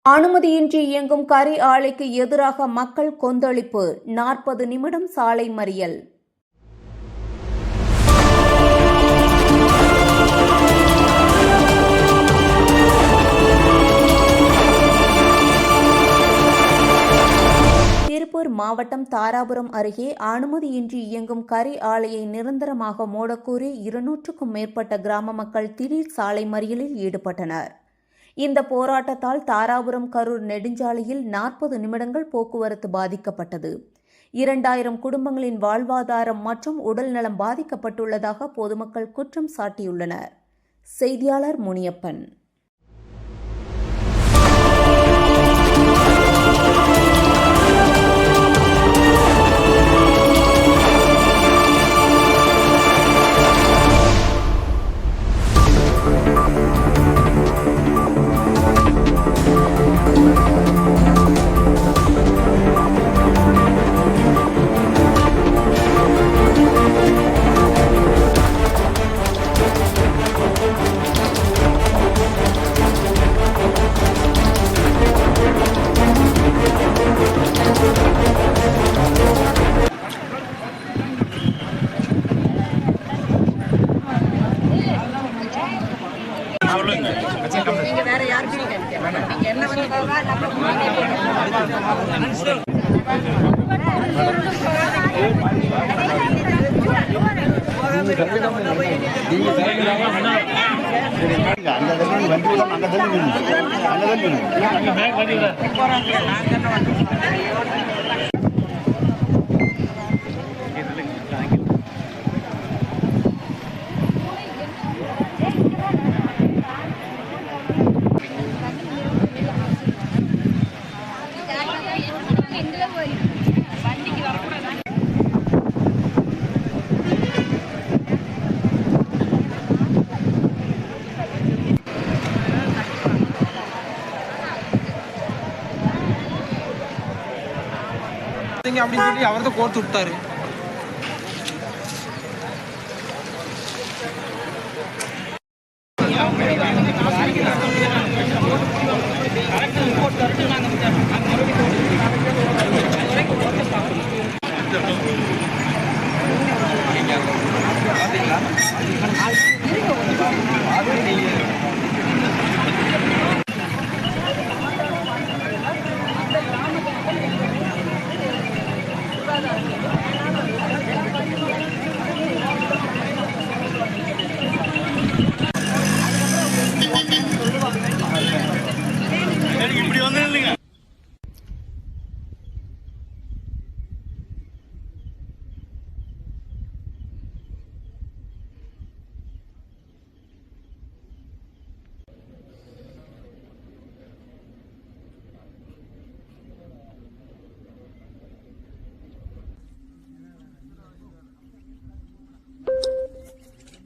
அனுமதியின்றி இயங்கும் கரி ஆலைக்கு எதிராக மக்கள் கொந்தளிப்பு. 40 நிமிடம் சாலை மறியல். திருப்பூர் மாவட்டம் தாராபுரம் அருகே அனுமதியின்றி இயங்கும் கரி ஆலையை நிரந்தரமாக மூடக்கோரி 200க்கும் மேற்பட்ட கிராம மக்கள் திடீர் சாலை மறியலில் ஈடுபட்டனர். இந்த போராட்டத்தால் தாராபுரம் கரூர் நெடுஞ்சாலையில் 40 நிமிடங்கள் போக்குவரத்து பாதிக்கப்பட்டது. 2000 குடும்பங்களின் வாழ்வாதாரம் மற்றும் உடல்நலம் பாதிக்கப்பட்டுள்ளதாக பொதுமக்கள் குற்றம் சாட்டியுள்ளனர். செய்தியாளர் முனியப்பன். நீங்க வேற யாருக்கும் நீங்க என்ன அப்படின்னு சொல்லி அவர் தான் கோர்த்து விட்டாரு.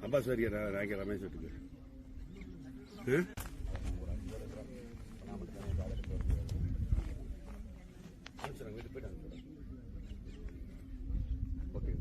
அப்பா சரியா ராக்கி ரமேஷ் வீட்டுக்கு வீட்டு போயிட்டாங்க. ஓகே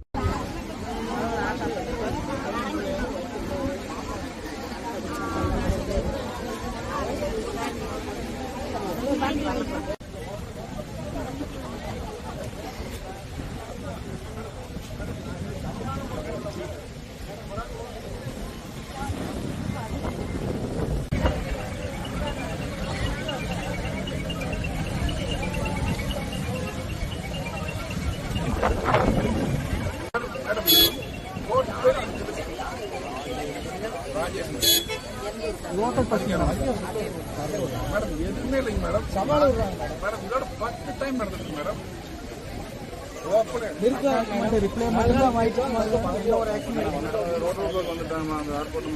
லோக்கல் பசங்க மேடம் எதுவுமே இல்லைங்க மேடம். சவால் மேடம் இதோட 10 டைம் நடந்துருக்கு மேடம். ரிப்ளை மட்டும்தான் ஒரு ஆக்சிடென்ட் ரோடு வந்துட்டாங்க அந்த ஏர்போர்ட்.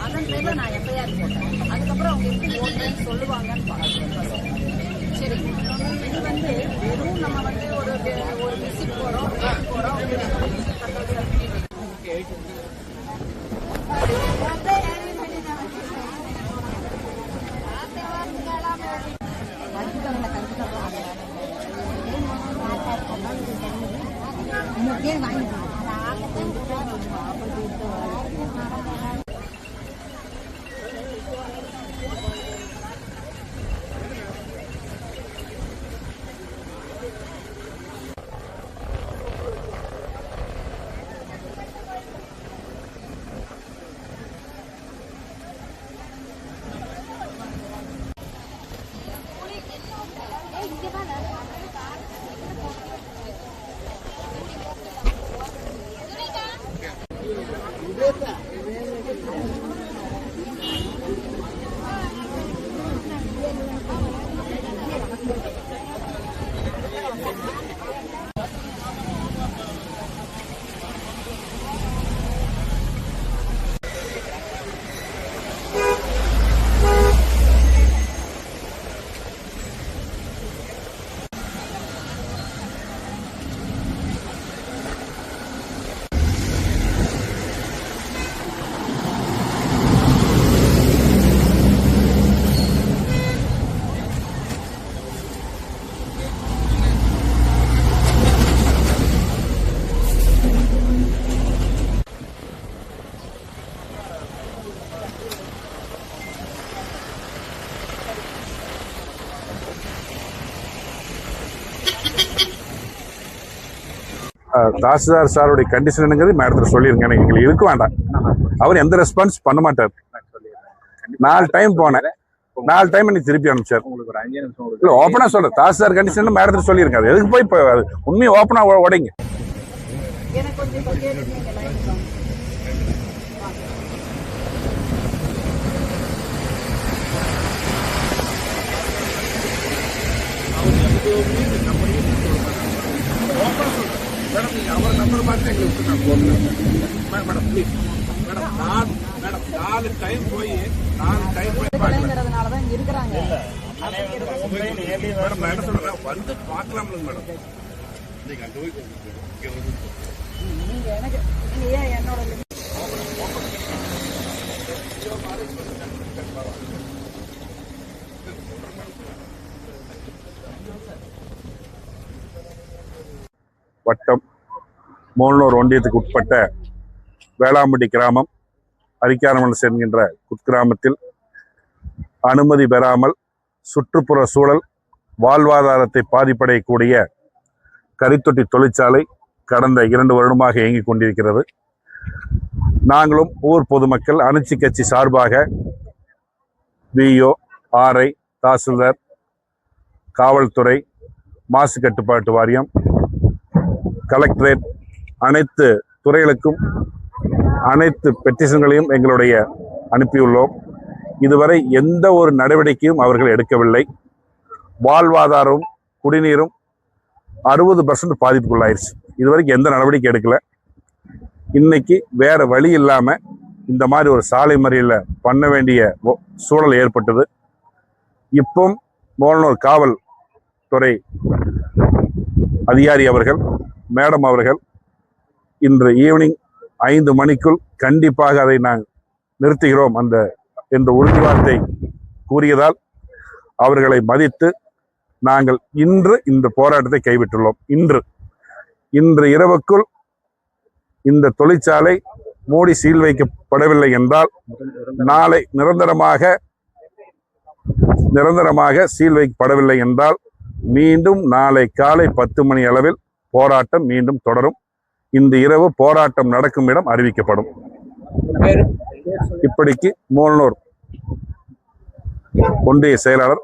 அதன் பேர்ல நான் எஃப்ஐஆர் போட்டேன். அதுக்கப்புறம் அவங்க எப்படி ஓட்டுறேன்னு சொல்லுவாங்கன்னு பார்க்குறேன். சரி, இது வெறும் நம்ம ஒரு விசிட் போறோம். தாசில்தார் சாருடைய கண்டிஷனுங்கிறது மேடத்தில் சொல்லிருங்க. எனக்கு எங்களுக்கு இருக்க வேண்டாம். அவர் எந்த ரெஸ்பான்ஸ் பண்ண மாட்டார். 4 டைம் போனேன், 4 டைம் நீ திருப்பி அனுப்பிச்சார். இல்ல ஓப்பனா சொல்றேன், தாசில்தார் கண்டிஷன் மேடத்தில் சொல்லிருங்க. அது எதுக்கு போய் இப்போ உண்மையை ஓப்பனா உடைங்க. எனக்கு கொஞ்சம் இப்போ கேட்டுருக்கீங்க லைன் தான். மேடம் நீங்க அவர் நம்பர் பார்த்து எங்களுக்கு நான் போடுறேன். Madam please madam, madam 4 time போய் விடுதலைங்கிறதுனாலதான் இங்க இருக்கிறாங்க. மேடம் நான் என்ன சொல்றேன், வந்து பார்க்கலாம்ல மேடம். நீங்க எனக்கு நீங்க ஏன் என்னோட வட்டம் மோல்னூர் ஒன்றியத்துக்கு உட்பட்ட வேளாம்பட்டி கிராமம் அரிக்காரமனஸ் என்கின்ற குக்கிராமத்தில் அனுமதி பெறாமல் சுற்றுப்புற சூழல் வாழ்வாதாரத்தை பாதிப்படையக்கூடிய கரித்தொட்டி தொழிற்சாலை கடந்த 2 வருடமாக இயங்கிக் கொண்டிருக்கிறது. நாங்களும் ஊர் பொதுமக்கள் அனைத்து கட்சி சார்பாக விஓ, ஆர்ஐ, தாசில்தார், காவல்துறை, மாசு கட்டுப்பாட்டு வாரியம், கலெக்டரேட் அனைத்து துறைகளுக்கும் அனைத்து பெட்டிஷன்களையும் எங்களுடைய அனுப்பியுள்ளோம். இதுவரை எந்த ஒரு நடவடிக்கையும் அவர்கள் எடுக்கவில்லை. வாழ்வாதாரமும் குடிநீரும் 60% பாதிப்புக்குள்ளாயிருச்சு. இதுவரைக்கும் எந்த நடவடிக்கை எடுக்கல. இன்னைக்கு வேற வழி இல்லாம இந்த மாதிரி ஒரு சாலை மறியல பண்ண வேண்டிய சூழல் ஏற்பட்டது. இப்போ மோல்னூர் காவல் துறை அதிகாரி அவர்கள், மேடம் அவர்கள் இன்று ஈவினிங் 5 மணிக்குள் கண்டிப்பாக அதை நாங்கள் நிறுத்துகிறோம் என்ற உறுதிவார்த்தை கூறியதால் அவர்களை மதித்து நாங்கள் இன்று இந்த போராட்டத்தை கைவிட்டுள்ளோம். இன்று இரவுக்குள் இந்த தொழிற்சாலை மூடி சீல் வைக்கப்படவில்லை என்றால் நாளை நிரந்தரமாக சீல் வைக்கப்படவில்லை என்றால் மீண்டும் நாளை காலை 10 மணி அளவில் போராட்டம் மீண்டும் தொடரும். இந்த இரவு போராட்டம் நடக்கும் இடம் அறிவிக்கப்படும். இப்படிக்கு மோல்னூர் ஒன்றிய செயலாளர்